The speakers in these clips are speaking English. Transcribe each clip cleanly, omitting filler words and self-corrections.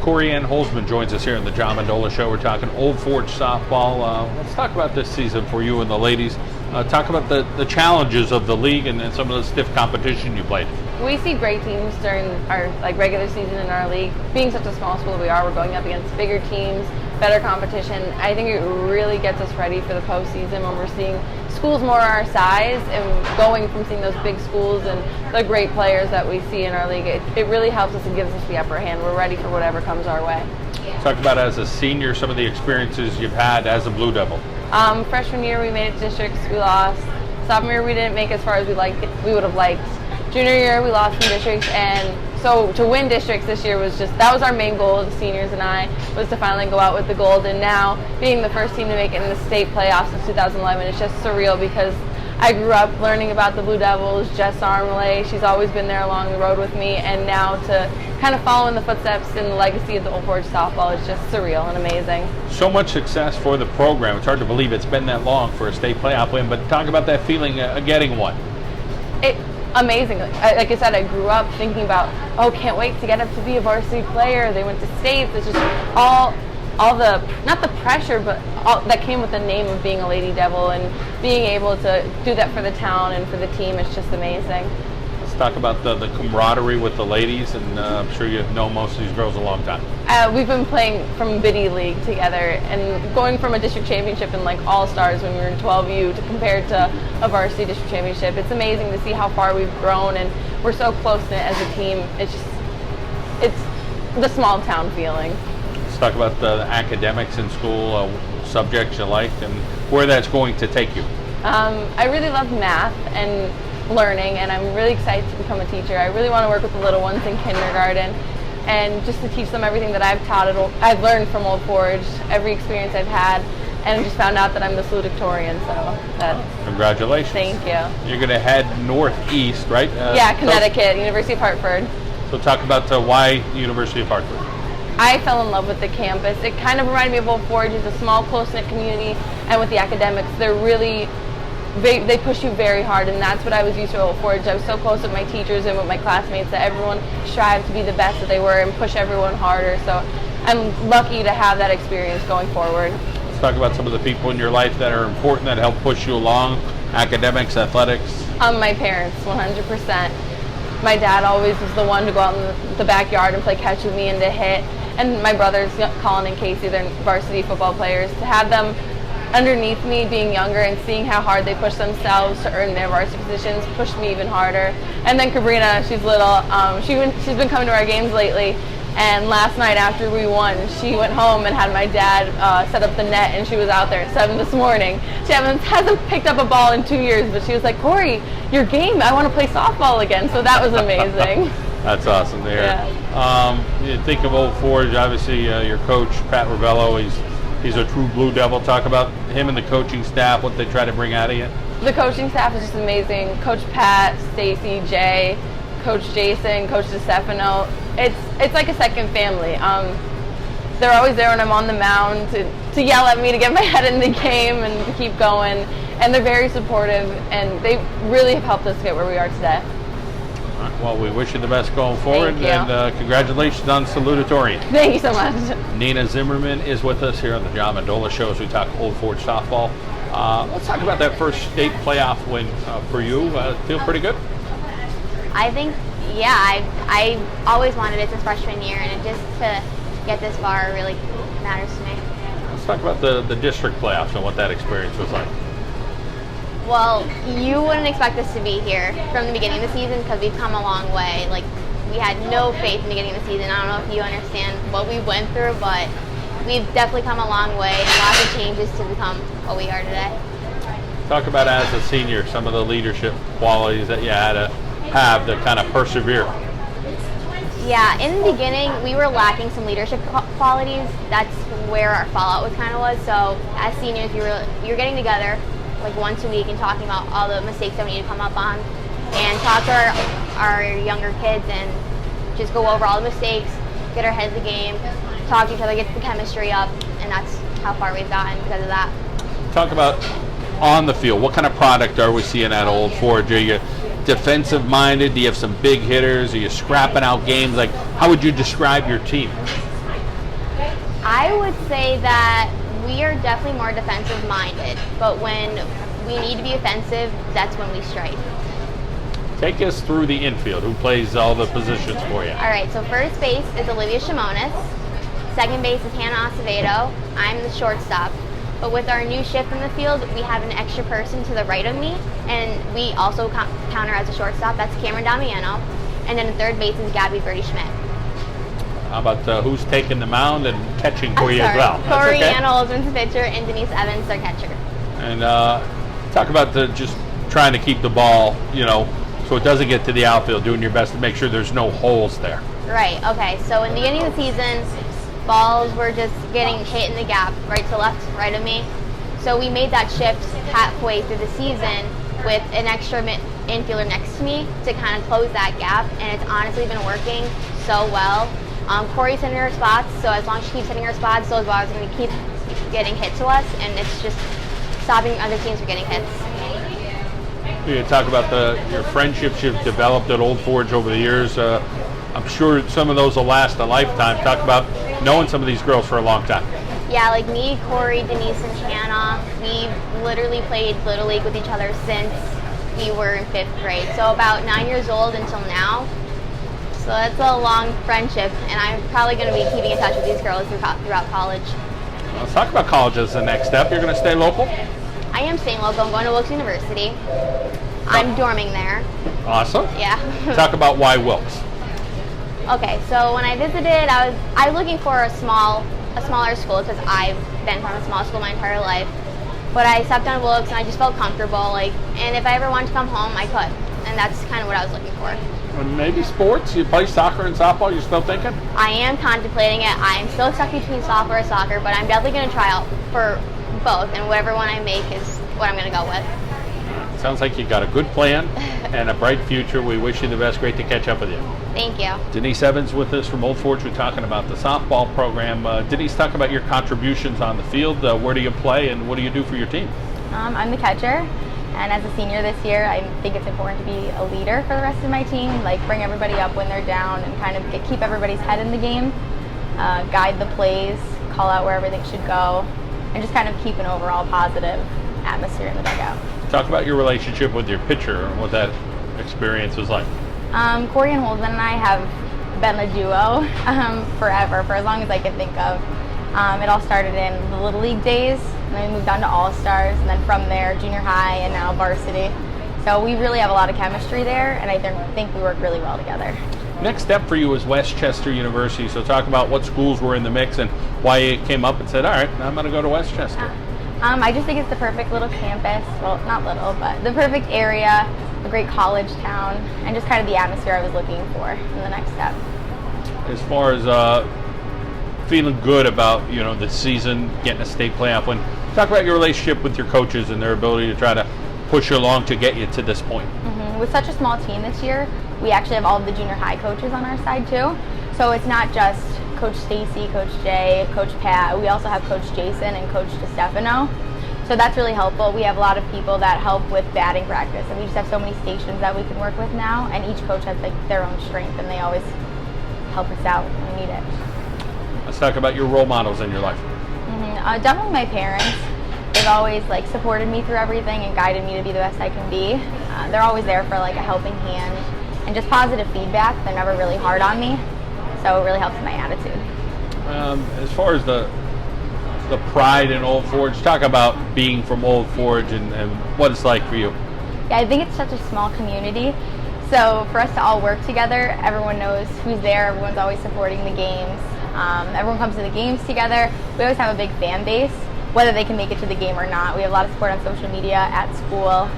Corey Ann Holzman joins us here on the John Mendola Show. We're talking Old Forge softball. Let's talk about this season for you and the ladies. Talk about the challenges of the league and some of the stiff competition you played. We see great teams during our regular season in our league. Being such a small school we're going up against bigger teams, better competition. I think it really gets us ready for the postseason when we're seeing schools more our size and going from seeing those big schools and the great players that we see in our league. It really helps us and gives us the upper hand. We're ready for whatever comes our way. Talk about, as a senior, some of the experiences you've had as a Blue Devil. Freshman year we made it to districts, we lost. Sophomore year we didn't make as far as we would have liked. Junior year we lost in districts, and so to win districts this year that was our main goal, the seniors and I, was to finally go out with the gold. And now being the first team to make it in the state playoffs since 2011, it's just surreal because I grew up learning about the Blue Devils. Jess Armley, she's always been there along the road with me, and now to kind of follow in the footsteps and the legacy of the Old Forge softball is just surreal and amazing. So much success for the program. It's hard to believe it's been that long for a state playoff win, but talk about that feeling of getting one. Amazing. Like I said, I grew up thinking about, can't wait to get up to be a varsity player. They went to states. It's just all the, not the pressure, but all that came with the name of being a Lady Devil, and being able to do that for the town and for the team. It's just amazing. Let's talk about the camaraderie with the ladies, and I'm sure you've known most of these girls a long time. We've been playing from Biddy League together, and going from a district championship and all-stars when we were in 12U to compared to a varsity district championship. It's amazing to see how far we've grown, and we're so close-knit as a team. It's the small town feeling. Let's talk about the academics in school, subjects you liked, and where that's going to take you. I really love math and learning, and I'm really excited to become a teacher. I really want to work with the little ones in kindergarten and just to teach them everything that I've learned from Old Forge, every experience I've had, and just found out that I'm the salutatorian, so that's... Congratulations. Thank you. You're going to head northeast, right? Connecticut, University of Hartford. So talk about why University of Hartford. I fell in love with the campus. It kind of reminded me of Old Forge. It's a small, close-knit community, and with the academics, they push you very hard, and that's what I was used to at Old Forge. I was so close with my teachers and with my classmates that everyone strived to be the best that they were and push everyone harder. So I'm lucky to have that experience going forward. Let's talk about some of the people in your life that are important, that help push you along, academics, athletics. My parents, 100%. My dad always was the one to go out in the backyard and play catch with me and to hit. And my brothers, Colin and Casey, they're varsity football players. To have them underneath me, being younger and seeing how hard they push themselves to earn their varsity positions, pushed me even harder. And then Cabrina, she's little. She's been coming to our games lately. And last night after we won, she went home and had my dad set up the net, and she was out there at 7 this morning. She hasn't picked up a ball in 2 years, but she was like, "Corey, your game, I want to play softball again." So that was amazing. That's awesome to hear. Yeah. You think of Old Forge, obviously your coach, Pat Ravello, he's a true Blue Devil. Talk about him and the coaching staff, what they try to bring out of you. The coaching staff is just amazing. Coach Pat, Stacy, Jay, Coach Jason, Coach DeStefano. It's like a second family. They're always there when I'm on the mound to yell at me to get my head in the game and to keep going. And they're very supportive, and they really have helped us get where we are today. Well, we wish you the best going forward, and congratulations on salutatorian. Thank you so much. Nina Zimmerman is with us here on the John Mendola Show as we talk Old Forge softball. Let's talk about that first state playoff win for you. Feel pretty good? I think, I always wanted it since freshman year, and just to get this far really matters to me. Let's talk about the district playoffs and what that experience was like. Well, you wouldn't expect us to be here from the beginning of the season because we've come a long way. Like, we had no faith in the beginning of the season. I don't know if you understand what we went through, but we've definitely come a long way and lots of changes to become what we are today. Talk about, as a senior, some of the leadership qualities that you had to have to kind of persevere. Yeah, in the beginning, we were lacking some leadership qualities. That's where our fallout was. So as seniors, we were getting together like once a week and talking about all the mistakes that we need to come up on and talk to our younger kids and just go over all the mistakes, get our heads in the game, talk to each other, get the chemistry up, and that's how far we've gotten because of that. Talk about on the field. What kind of product are we seeing at Old Forge? Are you defensive minded? Do you have some big hitters? Are you scrapping out games? Like, how would you describe your team? I would say that we are definitely more defensive minded, but when we need to be offensive, that's when we strike. Take us through the infield. Who plays all the positions for you? All right, so first base is Olivia Shimonis. Second base is Hannah Acevedo. I'm the shortstop. But with our new shift in the field, we have an extra person to the right of me, and we also counter as a shortstop. That's Cameron Damiano. And then the third base is Gabby Birdie-Schmidt. How about who's taking the mound and catching for you as well? Corey Anna Olsman's pitcher and Denise Evans their catcher. And talk about just trying to keep the ball, so it doesn't get to the outfield, doing your best to make sure there's no holes there. Right, okay. So in the beginning of the season, balls were just getting hit in the gap, right to left, right of me. So we made that shift halfway through the season with an extra infielder next to me to kind of close that gap, and it's honestly been working so well. Corey's hitting her spots, so as long as she keeps hitting her spots, those balls are going to keep getting hit to us, and it's just stopping other teams from getting hits. You talk about your friendships you've developed at Old Forge over the years. I'm sure some of those will last a lifetime. Talk about knowing some of these girls for a long time. Yeah, like me, Corey, Denise, and Hannah, we literally played Little League with each other since we were in 5th grade. So about 9 years old until now. So that's a long friendship, and I'm probably going to be keeping in touch with these girls throughout college. Let's talk about college as the next step. You're going to stay local? I am staying local. I'm going to Wilkes University. I'm dorming there. Awesome. Yeah. Talk about why Wilkes. Okay, so when I visited, I was looking for a smaller school because I've been from a small school my entire life. But I stepped on Wilkes and I just felt comfortable. And if I ever wanted to come home, I could. And that's kind of what I was looking for. And maybe sports. You play soccer and softball. You're still thinking? I am contemplating it. I am still stuck between softball and soccer, but I'm definitely going to try out for both. And whatever one I make is what I'm going to go with. Sounds like you got a good plan and a bright future. We wish you the best. Great to catch up with you. Thank you. Denise Evans with us from Old Forge. We're talking about the softball program. Denise, talk about your contributions on the field. Where do you play and what do you do for your team? I'm the catcher, and as a senior this year, I think it's important to be a leader for the rest of my team, like bring everybody up when they're down and kind of keep everybody's head in the game, guide the plays, call out where everything should go, and just kind of keep an overall positive atmosphere in the dugout. Talk about your relationship with your pitcher and what that experience was like. Corey and Holden and I have been a duo forever, for as long as I can think of. It all started in the Little League days, and then we moved on to All-Stars, and then from there, junior high, and now varsity. So we really have a lot of chemistry there, and I think we work really well together. Next step for you is Westchester University. So talk about what schools were in the mix and why you came up and said, all right, I'm going to go to Westchester. I just think it's the perfect little campus. Well, not little, but the perfect area, a great college town, and just kind of the atmosphere I was looking for in the next step. As far as feeling good about the season, getting a state playoff win, talk about your relationship with your coaches and their ability to try to push you along to get you to this point. Mm-hmm. With such a small team this year, we actually have all of the junior high coaches on our side too. So it's not just Coach Stacy, Coach Jay, Coach Pat. We also have Coach Jason and Coach DeStefano. So that's really helpful. We have a lot of people that help with batting practice, and we just have so many stations that we can work with now, and each coach has their own strength, and they always help us out when we need it. Let's talk about your role models in your life. Mm-hmm. Definitely my parents. They've always supported me through everything and guided me to be the best I can be. They're always there for a helping hand and just positive feedback. They're never really hard on me, so it really helps my attitude. As far as the pride in Old Forge, talk about being from Old Forge and what it's like for you. Yeah, I think it's such a small community. So for us to all work together, everyone knows who's there, everyone's always supporting the games. Everyone comes to the games together. We always have a big fan base, whether they can make it to the game or not. We have a lot of support on social media, at school,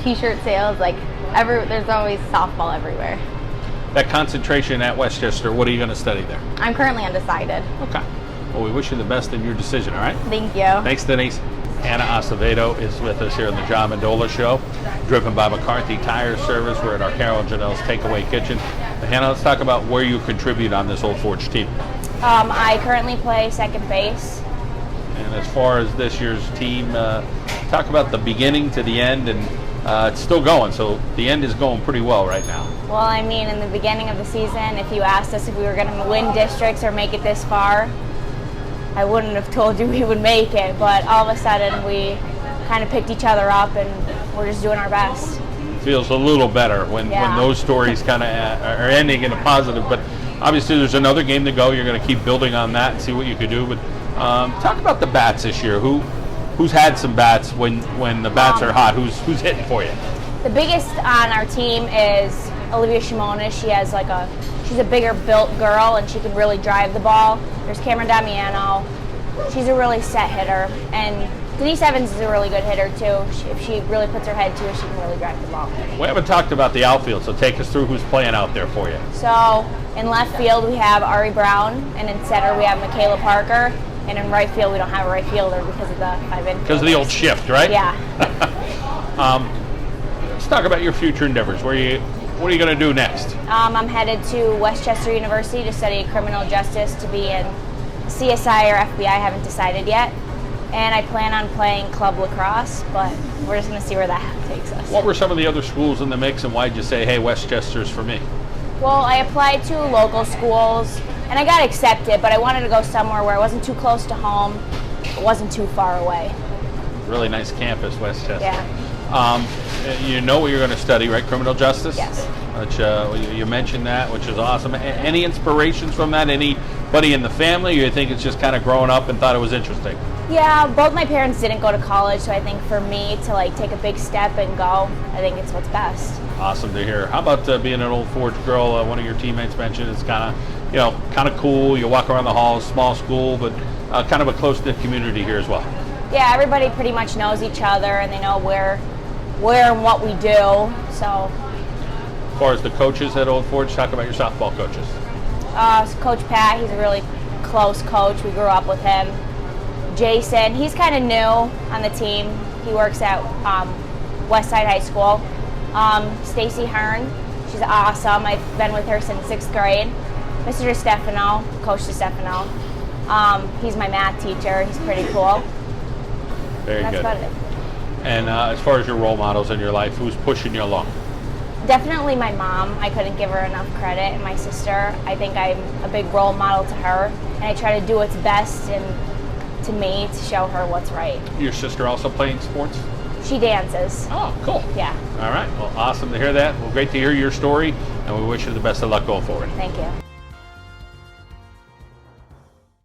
t-shirt sales, there's always softball everywhere. That concentration at Westchester, what are you going to study there? I'm currently undecided. Okay. Well, we wish you the best in your decision, all right? Thank you. Thanks, Denise. Hannah Acevedo is with us here on the John Mendola Show, driven by McCarthy Tire Service. We're at our Carol and Janelle's Takeaway Kitchen. Hannah, let's talk about where you contribute on this Old Forge team. I currently play second base. And as far as this year's team, talk about the beginning to the end, and it's still going, so the end is going pretty well right now. Well, I mean, in the beginning of the season, if you asked us if we were going to win districts or make it this far, I wouldn't have told you we would make it, but all of a sudden we kind of picked each other up and we're just doing our best. Feels a little better when those stories kind of are ending in a positive. But obviously, there's another game to go. You're going to keep building on that and see what you could do. But talk about the bats this year. Who's had some bats when the bats are hot? Who's hitting for you? The biggest on our team is Olivia Shimonis. She's a bigger built girl and she can really drive the ball. There's Cameron Damiano. She's a really set hitter, and Denise Evans is a really good hitter too. If she really puts her head to it, she can really drive the ball. We haven't talked about the outfield, so take us through who's playing out there for you. So in left field we have Ari Brown, and in center we have Michaela Parker, and in right field we don't have a right fielder because of the 5 infielders. Because of the old shift, right? Yeah. Let's talk about your future endeavors. What are you going to do next? I'm headed to Westchester University to study criminal justice to be in CSI or FBI. I haven't decided yet. And I plan on playing club lacrosse, but we're just going to see where that takes us. What were some of the other schools in the mix, and why did you say, hey, Westchester's for me? Well, I applied to local schools, and I got accepted, but I wanted to go somewhere where it wasn't too close to home, it wasn't too far away. Really nice campus, Westchester. Yeah. You know what you're going to study, right? Criminal justice? Yes. Which, you mentioned that, which is awesome. Any inspirations from that? Anybody in the family? Or you think it's just kind of growing up and thought it was interesting? Yeah, both my parents didn't go to college, so I think for me to take a big step and go, I think it's what's best. Awesome to hear. How about being an Old Forge girl? One of your teammates mentioned it's kind of cool. You walk around the halls, small school, but kind of a close-knit community here as well. Yeah, everybody pretty much knows each other, and they know where and what we do. So, as far as the coaches at Old Forge, talk about your softball coaches. Coach Pat, he's a really close coach. We grew up with him. Jason, he's kind of new on the team. He works at Westside High School. Stacy Hearn, she's awesome. I've been with her since 6th grade. Mr. DeStefano, Coach DeStefano. He's my math teacher. He's pretty cool. Very good. That's about it. And as far as your role models in your life, who's pushing you along? Definitely my mom. I couldn't give her enough credit. And my sister, I think I'm a big role model to her. And I try to do what's best to me to show her what's right. Your sister also playing sports? She dances. Oh, cool. Yeah. All right. Well, awesome to hear that. Well, great to hear your story, and we wish you the best of luck going forward. Thank you.